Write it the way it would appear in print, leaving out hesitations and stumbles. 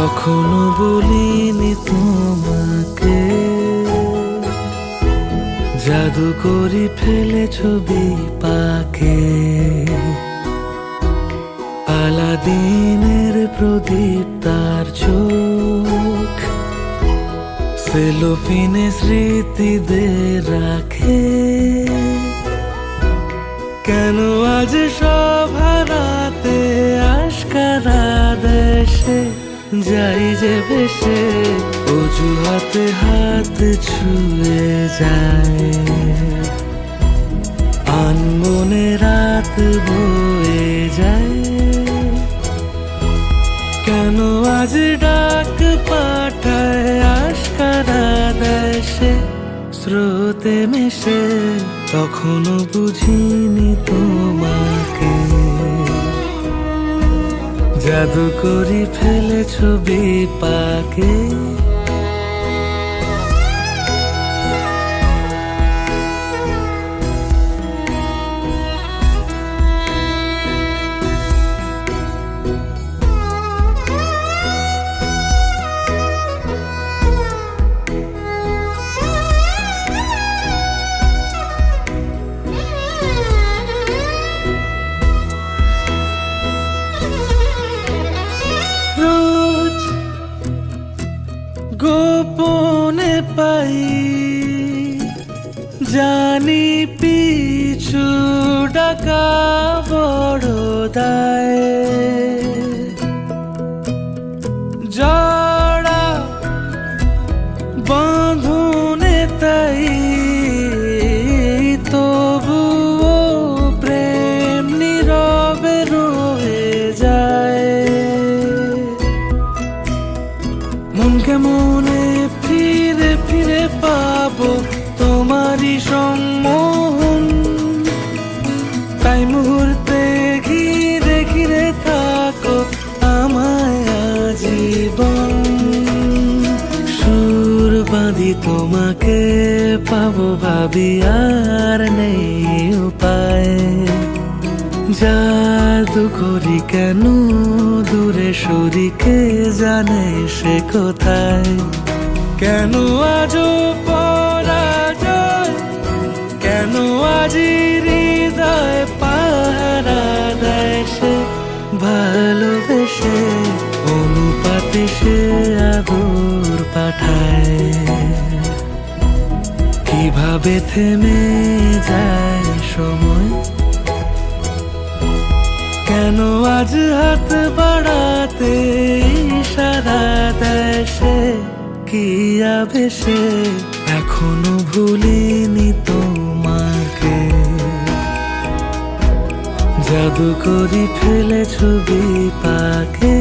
কখনো বলিনি তোমাকে, জাদু করি ফেলে ছবি পাকে। আলাদিনের প্রদীপ তার চোখ, সেলোফিনে স্মৃতিদের রাখে। কেন আজ সব হারাতে আশকারা দেশে যাই যে ভেসে, অজুহাতে হাত ছুঁয়ে যায়। আনমনে রাত বয়ে যায়। কেন আজ ডাক পাঠায় আশকারা দেশে স্রোতে মিশে, তখনও বুঝিনি তোমাকে। জাদু করি ফেলে ছবি পাকে। গোপনে পাই জানি পিছু ডাকা বড় দায়। জড়া বাঁধনে তাই তবুও প্রেম নীরবে রয়ে যায়। মনকে মনে ফিরে ফিরে পাবো তোমারই সম্মোহন, তাই মুহূর্তে ঘিরে ঘিরে থাকো আমায় আজীবন। সুর বাঁধি তোমাকে পাবো ভাবি আর নেই উপায়। জাদু করি কেন দূরে সরিকে জানে সে কোথায়। কেন আজও পরাজয়, কেন আজি হৃদয় পাহারা দেয় সে ভালোবেসে। অনুপাতে সে আদর পাঠায়। কিভাবে থেমে যায় সময়, কেন আজ হাত বাড়াতে ইশারা দেয় সে কি আবেশে। এখনো ভুলিনি তোমাকে, জাদু করি ফেলে ছবি পাকে।